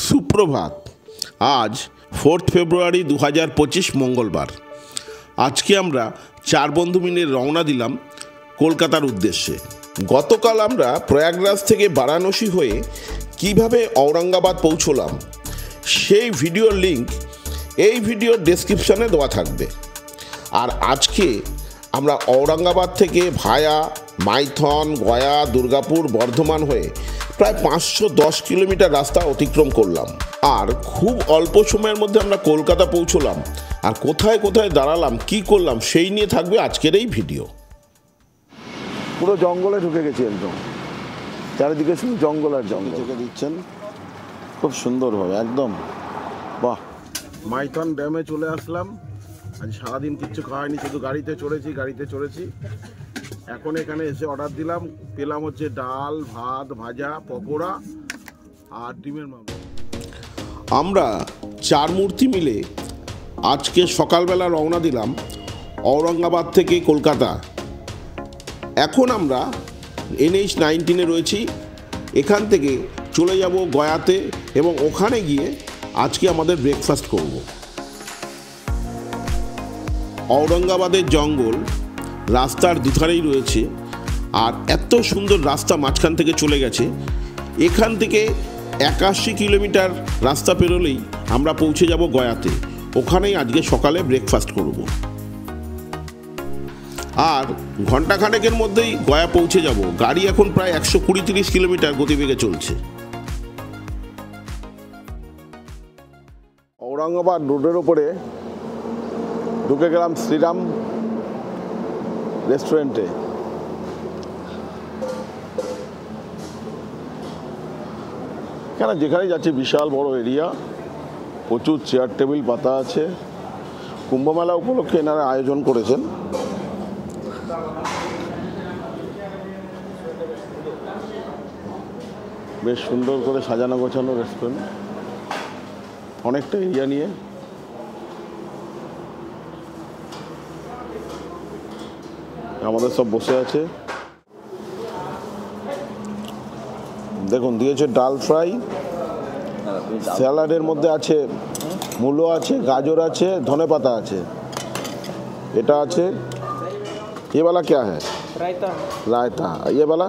সুপ্রভাত। আজ 4 ফেব্রুয়ারি 2025 মঙ্গলবার। আজকে আমরা 4 বন্ধু মিলে রওনা দিলাম কলকাতার উদ্দেশ্যে। গতকাল আমরা প্রয়াগরাজ থেকে বারাণসী হয়ে কিভাবে ঔরঙ্গাবাদ পৌঁছলাম সেই ভিডিওর লিঙ্ক এই ভিডিওর ডেসক্রিপশনে দেওয়া থাকবে। আর আজকে আমরা ঔরঙ্গাবাদ থেকে ভায়া মাইথন, গয়া, দুর্গাপুর, বর্ধমান হয়ে প্রায় 510 কিলোমিটার রাস্তা অতিক্রম করলাম। আর খুব অল্প সময়ের মধ্যে আমরা কলকাতা পৌঁছলাম। আর কোথায় কোথায় দাঁড়ালাম, কি করলাম, সেই নিয়ে থাকবে আজকের এই ভিডিও। পুরো জঙ্গলে ঢুকে গেছি একদম, চারিদিকে শুধু জঙ্গল আর জঙ্গল। থেকে দিচ্ছেন খুব সুন্দরভাবে একদম। বাহ, মাইথন ড্যামে চলে আসলাম। আজ সারাদিন কিচ্ছু খাওয়াইনি, শুধু গাড়িতে চড়েছি। এখন এখানে এসে অর্ডার দিলাম, পেলাম হচ্ছে ডাল, ভাত, ভাজা, পকোড়া আর ডিমের মামলা। আমরা 4 মূর্তি মিলে আজকে সকালবেলা রওনা দিলাম ঔরঙ্গাবাদ থেকে কলকাতা। এখন আমরা NH-19 রয়েছি। এখান থেকে চলে যাব গয়াতে এবং ওখানে গিয়ে আজকে আমাদের ব্রেকফাস্ট করব। ঔরঙ্গাবাদের জঙ্গল রাস্তার দুধারেই রয়েছে, আর এত সুন্দর রাস্তা মাঝখান থেকে চলে গেছে। এখান থেকে 81 কিলোমিটার রাস্তা পেরোলেই আমরা পৌঁছে যাব গয়াতে। ওখানেই আজকে সকালে ব্রেকফাস্ট করব। আর ঘন্টাখানেকের মধ্যেই গয়া পৌঁছে যাব। গাড়ি এখন প্রায় 120-130 কিলোমিটার গতিবেগে চলছে। ঔরঙ্গাবাদ রোডের ওপরে ঢুকে গেলাম শ্রীরাম রেস্টুরেন্টে। কেন যেখানে যাচ্ছি বিশাল বড় এরিয়া, প্রচুর চেয়ার টেবিল পাতা আছে। কুম্ভমেলা উপলক্ষে এনারা আয়োজন করেছেন। বেশ সুন্দর করে সাজানো গোছানো রেস্টুরেন্ট, অনেকটা এরিয়া নিয়ে। আমাদের সব বসে আছে। দেখুন, দিয়েছে ডাল ফ্রাই, স্যালাডের মধ্যে আছে মূলো আছে, গাজর আছে, ধনেপাতা আছে, এটা আছে। ये वाला क्या है? रायता। ये वाला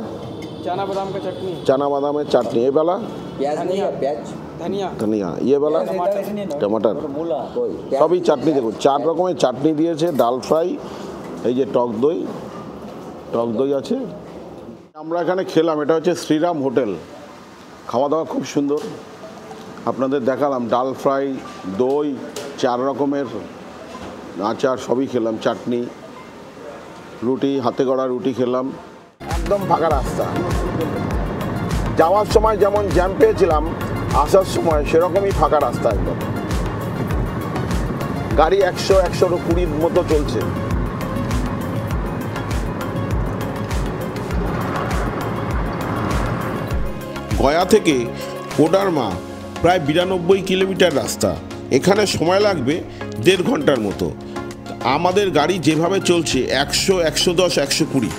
चना बादाम का चटनी, चना बादामेর চাটনি। ये वाला ধনিয়া। ये वाला টমাটার। সবই চাটনি। দেখুন 4 রকমের চাটনি দিয়েছে, ডাল ফ্রাই, এই যে টক দই আছে। আমরা এখানে খেলাম, এটা হচ্ছে শ্রীরাম হোটেল। খাওয়া দাওয়া খুব সুন্দর, আপনাদের দেখালাম। ডাল ফ্রাই, দই, 4 রকমের আচার সবই খেলাম, চাটনি, রুটি, হাতে গড়া রুটি খেলাম। একদম ফাঁকা রাস্তা। যাওয়ার সময় যেমন জ্যাম পেয়েছিলাম, আসার সময় সেরকমই ফাঁকা রাস্তা একদম। গাড়ি 100-120 মতো চলছে। গয়া থেকে কোডারমা প্রায় 92 কিলোমিটার রাস্তা। এখানে সময় লাগবে 1.5 ঘন্টার মতো। আমাদের গাড়ি যেভাবে চলছে 100, 110, 120,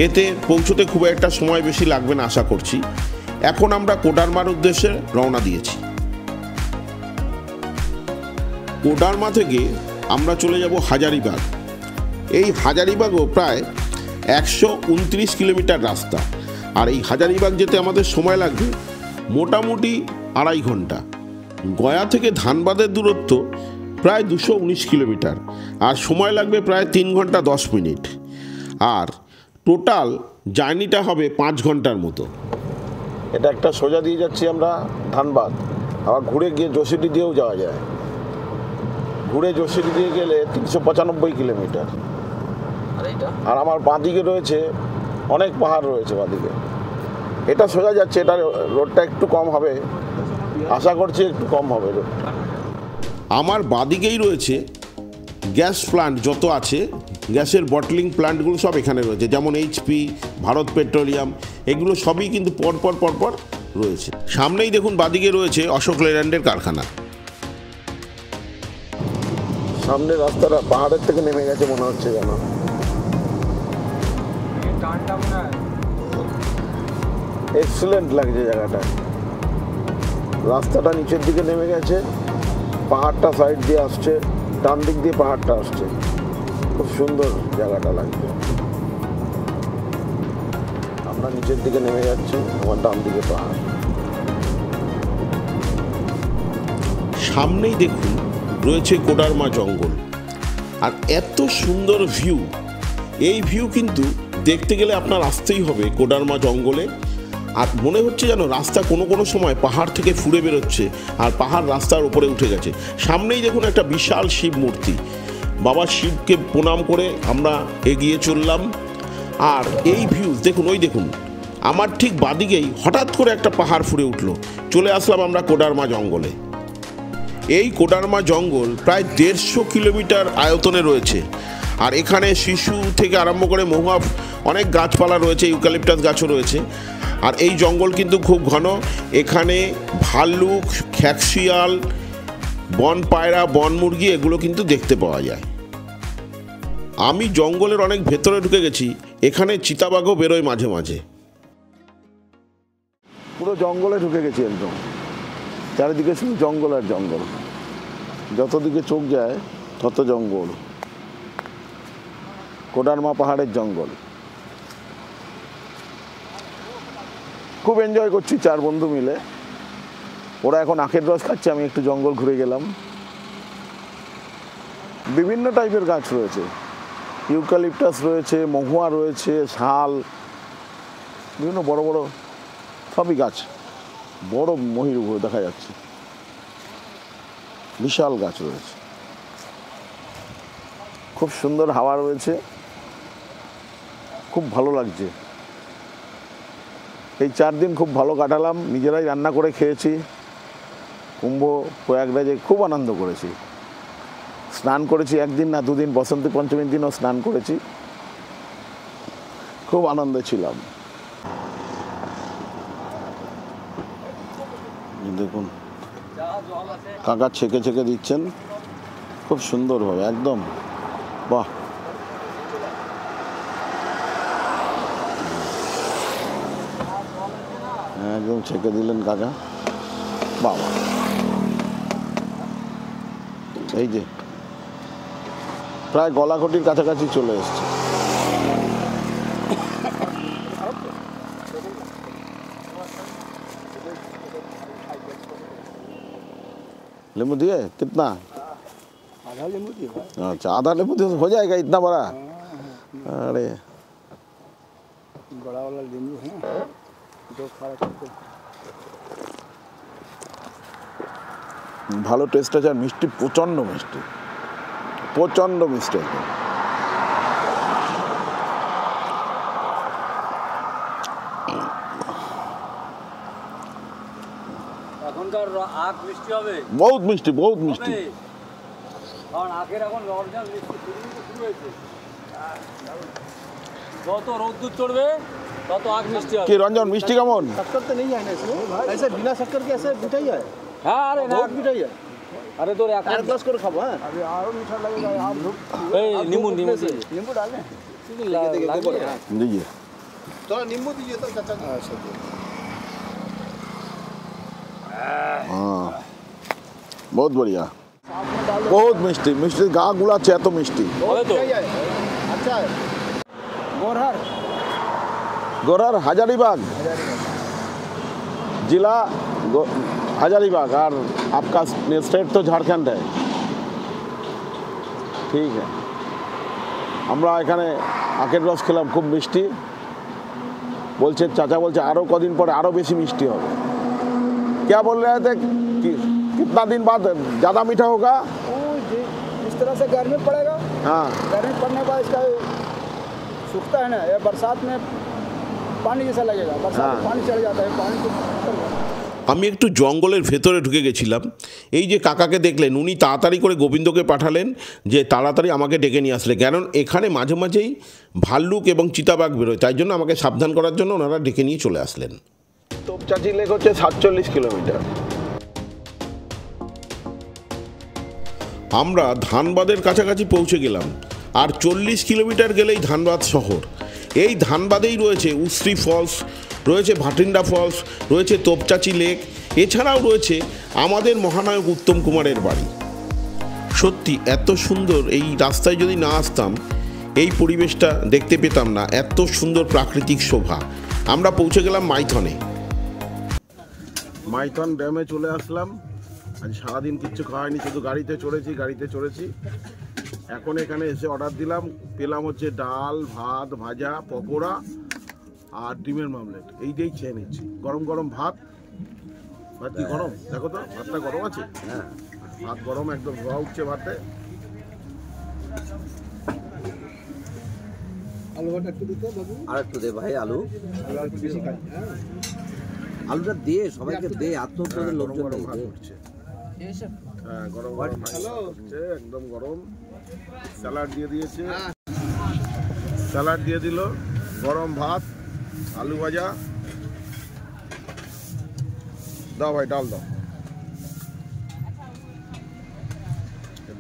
এতে পৌঁছতে খুব একটা সময় বেশি লাগবে না আশা করছি। এখন আমরা কোডারমার উদ্দেশ্যে রওনা দিয়েছি। কোডারমা থেকে আমরা চলে যাব হাজারিবাগ। এই হাজারিবাগও প্রায় 129 কিলোমিটার রাস্তা। আর এই হাজারিবাগ যেতে আমাদের সময় লাগবে মোটামুটি 2.5 ঘন্টা। গয়া থেকে ধানবাদের দূরত্ব প্রায় 219 কিলোমিটার, আর সময় লাগবে প্রায় 3 ঘন্টা 10 মিনিট। আর টোটাল জার্নিটা হবে 5 ঘন্টার মতো। এটা একটা সোজা দিয়ে যাচ্ছি আমরা ধানবাদ, আবার ঘুরে গিয়ে যোশীটি দিয়েও যাওয়া যায়। ঘুরে যোশীটি দিয়ে গেলে 395 কিলোমিটার। আর আমার বাঁদিকে রয়েছে অনেক পাহাড় রয়েছে বাঁদিকে। এটা সোজা যাচ্ছে, এটা রোডটা একটু কম হবে, আশা করছি একটু কম হবে রোডটা। আমার বাঁদিকেই রয়েছে গ্যাস প্লান্ট, যত আছে গ্যাসের বটলিং প্লান্টগুলো সব এখানে রয়েছে, যেমন HP, ভারত পেট্রোলিয়াম, এগুলো সবই কিন্তু পরপর রয়েছে। সামনেই দেখুন বাঁদিকে রয়েছে অশোক লেল্যান্ডের কারখানা। সামনে রাস্তাটা পাহাড়ের থেকে নেমে গেছে মনে হচ্ছে যেন। এক্সিলেন্ট লাগছে জায়গাটা। রাস্তাটা নিচের দিকে নেমে গেছে, পাহাড়টা সাইড দিয়ে আসছে, ডান দিক দিয়ে পাহাড়টা আসছে, খুব সুন্দর জায়গাটা লাগছে। আমরা নিচের দিকে নেমে যাচ্ছি, আমার ডান দিকে পাহাড়। সামনেই দেখুন রয়েছে কোডারমা জঙ্গল, আর এত সুন্দর ভিউ। এই ভিউ কিন্তু দেখতে গেলে আপনার আসতেই হবে কোডারমা জঙ্গলে। আর মনে হচ্ছে যেন রাস্তা কোনো কোনো সময় পাহাড় থেকে ফুঁড়ে বেরোচ্ছে, আর পাহাড় রাস্তার উপরে উঠে গেছে। সামনেই দেখুন একটা বিশাল শিব মূর্তি। বাবা শিবকে প্রণাম করে আমরা এগিয়ে চললাম। আর এই ভিউ দেখুন, ওই দেখুন আমার ঠিক বাদিকেই হঠাৎ করে একটা পাহাড় ফুঁড়ে উঠলো। চলে আসলাম আমরা কোডারমা জঙ্গলে। এই কোডারমা জঙ্গল প্রায় 150 কিলোমিটার আয়তনে রয়েছে। আর এখানে শিশু থেকে আরম্ভ করে মহুয়া অনেক গাছপালা রয়েছে, ইউক্যালিপটাস গাছও রয়েছে। আর এই জঙ্গল কিন্তু খুব ঘন। এখানে ভাল্লুক, খ্যাকশিয়াল, বন পায়রা, বন মুরগি এগুলো কিন্তু দেখতে পাওয়া যায়। আমি জঙ্গলের অনেক ভেতরে ঢুকে গেছি। এখানে চিতাবাঘও বেরোয় মাঝে মাঝে। পুরো জঙ্গলে ঢুকে গেছি একদম, চারিদিকে শুধু জঙ্গল আর জঙ্গল, যতদিকে চোখ যায় তত জঙ্গল। কোডারমা পাহাড়ের জঙ্গল খুব এনজয় করছি 4 বন্ধু মিলে। ওরা এখন আখের রস খাচ্ছে, আমি একটু জঙ্গল ঘুরে গেলাম। বিভিন্ন টাইপের গাছ রয়েছে, ইউক্যালিপটাস রয়েছে, মহুয়া রয়েছে, শাল, বিভিন্ন বড় বড় সবই গাছ। বড় মহিরুহ দেখা যাচ্ছে, বিশাল গাছ রয়েছে, খুব সুন্দর হাওয়া রয়েছে, খুব ভালো লাগছে। এই 4 দিন খুব ভালো কাটালাম, নিজেরাই রান্না করে খেয়েছি। কুম্ভ প্রয়াগরাজে খুব আনন্দ করেছি, স্নান করেছি 1 দিন না 2 দিন, বসন্তী পঞ্চমীর দিনও স্নান করেছি, খুব আনন্দে ছিলাম। দেখুন কাকা ছেঁকে ছেঁকে দিচ্ছেন খুব সুন্দরভাবে, একদম বাহ। একদম ছেঁকে দিলেন কাকা, বাবা। এই যে প্রায় গলাঘটির কাছাকাছি চলে এসছে। नींबू दिए कितना? आधा नींबू दिया। अच्छा आधा नींबू दिए हो जाएगा इतना बड़ा? अरे बड़ा वाला नींबू है जो खा सकते। ভালো টেস্ট আছে, আর মিষ্টি প্রচণ্ড মিষ্টি, প্রচণ্ড মিষ্টি একদম। এখনকার আখ মিষ্টি হবে, বহুত মিষ্টি, বহুত মিষ্টি। কারণ আখের এখন অরিজিনাল মিষ্টি শুরু হয়েছে। যত রোদ্দুর চড়বে তত আখ মিষ্টি হবে। কি রঞ্জন মিষ্টি কেমন? शक्कर तो नहीं है ना इसमें, ऐसे बिना शक्कर के ऐसे मिठाई है। हाँ अरे बहुत मिठाई है। अरे तो एक ग्लास कर खाओ। हाँ अभी और मीठा लगेगा यार। नींबू नींबू नींबू डालें दीजिए, थोड़ा नींबू दीजिए तो चाचा। हाँ बहुत बढ़िया, बहुत मिष्टी, मिष्टी गা গুলাচ্ছে এত মিষ্টি। अच्छा है। गोरहर गोरहर हजारीबाग जिला हजारीबाग, और आपका स्टेट तो झारखंड है। ठीक है, আমরা এখানে আখের রস খেলাম, খুব মিষ্টি। বলছে চাচা, বলছে আরও কদিন পরে আরও বেশি মিষ্টি হবে। क्या बोल रहे थे कि कितना दिन बाद ज़्यादा मीठा होगा? इस तरह से गर्मी पड़ेगा। हाँ, गर्मी पड़ने के बाद इसका सूखता है ना, ये बरसात में पानी जैसा लगेगा, बरसात में पानी चढ़ जाता है, पानी को আমি একটু জঙ্গলের ভেতরে ঢুকে গেছিলাম। এই যে কাকাকে দেখলেন, উনি তাড়াতাড়ি করে গোবিন্দকে পাঠালেন যে তাড়াতাড়ি আমাকে ডেকে নিয়ে আসলে, কারণ এখানে মাঝে মাঝেই ভাল্লুক এবং চিতাবাঘ বেরোয়, তাই জন্য আমাকে সাবধান করার জন্য ওনারা ডেকে নিয়ে চলে আসলেন। তোপচাচি লেক হচ্ছে 47 কিলোমিটার। আমরা ধানবাদের কাছাকাছি পৌঁছে গেলাম, আর 40 কিলোমিটার গেলেই ধানবাদ শহর। এই ধানবাদেই রয়েছে উশ্রী ফলস, রয়েছে ভাটিন্ডা ফলস, রয়েছে তোপচাচি লেক, এছাড়াও রয়েছে আমাদের মহানায়ক উত্তম কুমারের বাড়ি। সত্যি এত সুন্দর, এই রাস্তায় যদি না আসতাম এই পরিবেশটা দেখতে পেতাম না, এত সুন্দর প্রাকৃতিক শোভা। আমরা পৌঁছে গেলাম মাইথনে। মাইথন ড্যামে চলে আসলাম। আজ সারাদিন কিচ্ছু খাওয়া হয়নি, শুধু গাড়িতে চড়েছি। এখন এখানে এসে অর্ডার দিলাম, পেলাম হচ্ছে ডাল, ভাত, ভাজা, পকোড়া আর ডিমের মামলেট। এই দিয়েই খেয়ে নিচ্ছি। গরম গরম ভাত কি গরম, দেখো তো ভাতটা গরম আছে। হ্যাঁ, ভাত গরম, একদম ধোয়া উঠছে ভাতে। আলু ভাত একটু দিতে বাবু, আর একটু দে ভাই, আলু একটু বেশি খাই। আলুটা দে, সবাইকে দে, আত্মহত্যাদের লোকজন গরম নেই ভাত দে। উঠছে। হ্যাঁ, গরম ভাত হচ্ছে, একদম গরম। স্যালাড দিয়ে দিয়েছে, স্যালাড দিয়ে দিল, গরম ভাত, আলু ভাজা। দাও ভাই, ডাল দাও।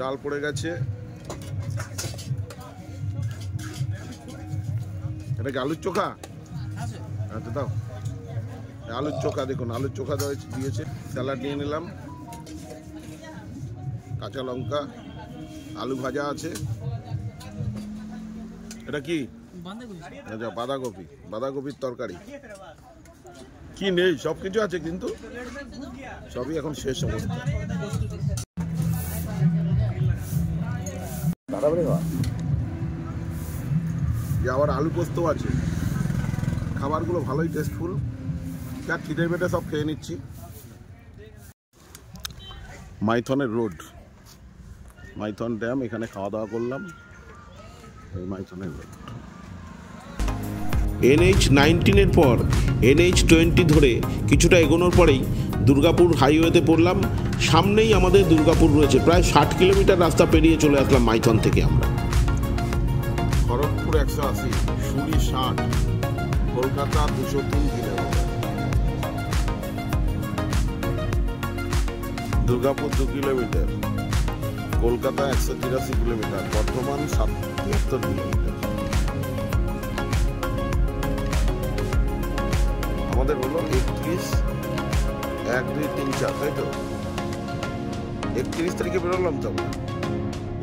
ডাল পড়ে গেছে। এটা কি আলুর চোখা? আচ্ছা দাও, আলুর চোখা। দেখুন আলুর চোখা দিয়েছে। স্যালাড নিয়ে নিলাম, কাঁচা লঙ্কা, আলু ভাজা আছে। এটা কি? আচ্ছা, বাঁধাকপির তরকারি। কি নেই, সব কিছু আছে কিন্তু সবই এখন শেষ অবস্থা। আবার আলু পোস্ত আছে। খাবারগুলো ভালোই টেস্টফুল। যা খিদে পেটে সব খেয়ে নিচ্ছি। মাইথনের রোড, মাইথন ড্যাম, এখানে খাওয়া দাওয়া করলাম। এই মাইথনের রোড। NH-19 পর NH-20 ধরে কিছুটা এগোনোর পরেই দুর্গাপুর হাইওয়েতে পড়লাম। সামনেই আমাদের দুর্গাপুর রয়েছে। প্রায় 60 কিলোমিটার রাস্তা পেরিয়ে চলে আসলাম মাইথন থেকে আমরা। খড়গপুর 180, সুরি 60, Kolkata 203 kilometre, Durgapur 2 kilometre, Kolkata 183 kilometre, Bardhaman 77 kilometre. আমাদের হলো 31, 1, 2, 3, 4, তাই তো? 31 তারিখে বেরোলাম তো আমরা।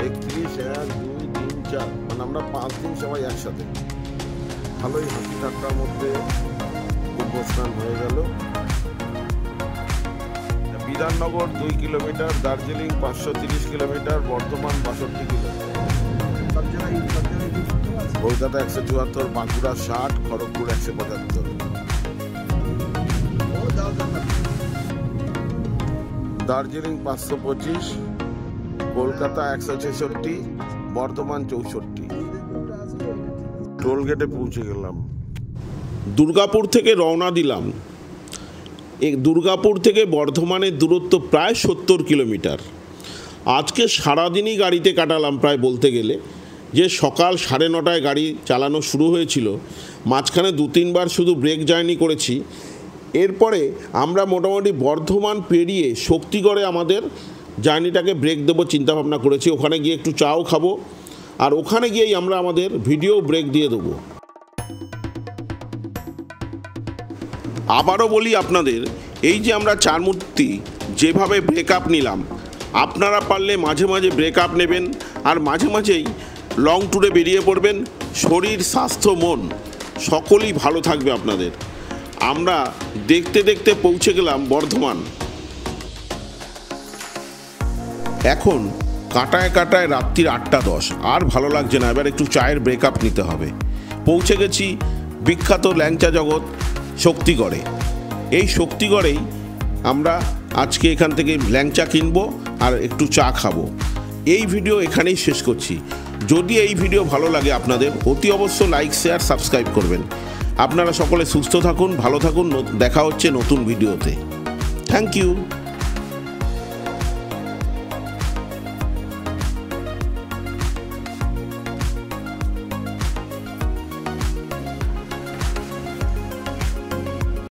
31, 1, 2, 3, 4, মানে আমরা 5 দিন সবাই একসাথে। ভালোই হাসি ঠাট্টার মধ্যে কুম্ভ স্নান হয়ে গেল। Bidhannagar 2 kilometre, Darjeeling 530 kilometre, Bardhaman 62 kilometre, Kolkata 174, Bankura 60, Kharagpur 175, Darjeeling 525, Kolkata 166, Bardhaman 64। টোলগেটে পৌঁছে গেলাম। দুর্গাপুর থেকে রওনা দিলাম। দুর্গাপুর থেকে বর্ধমানের দূরত্ব প্রায় 70 কিলোমিটার। আজকে সারাদিনই গাড়িতে কাটালাম প্রায় বলতে গেলে। যে সকাল 9:30 গাড়ি চালানো শুরু হয়েছিল, মাঝখানে 2-3 বার শুধু ব্রেক জার্নি করেছি। এরপরে আমরা মোটামুটি বর্ধমান পেরিয়ে শক্তিগড়ে আমাদের জার্নিটাকে ব্রেক দেবো চিন্তাভাবনা করেছি। ওখানে গিয়ে একটু চাও খাবো, আর ওখানে গিয়েই আমরা আমাদের ভিডিও ব্রেক দিয়ে দেবো। আবারও বলি আপনাদের, এই যে আমরা চারমূর্তি যেভাবে ব্রেকআপ নিলাম, আপনারা পারলে মাঝে মাঝে ব্রেকআপ নেবেন, আর মাঝে মাঝেই লং ট্যুরে বেরিয়ে পড়বেন। শরীর, স্বাস্থ্য, মন সকলেই ভালো থাকবে আপনাদের। আমরা দেখতে দেখতে পৌঁছে গেলাম বর্ধমান। এখন কাটায় কাটায় রাত্রির 8:10, আর ভালো লাগছে না, এবার একটু চায়ের ব্রেকআপ নিতে হবে। পৌঁছে গেছি বিখ্যাত ল্যাংচা জগৎ শক্তিগড়ে। এই শক্তিগড়েই আমরা আজকে এখান থেকে ল্যাংচা কিনবো আর একটু চা খাবো। এই ভিডিও এখানেই শেষ করছি। যদি এই ভিডিও ভালো লাগে আপনাদের, অতি অবশ্য লাইক, শেয়ার, সাবস্ক্রাইব করবেন। আপনারা সকলে সুস্থ থাকুন, ভালো থাকুন। দেখা হচ্ছে নতুন ভিডিওতে। Thank you.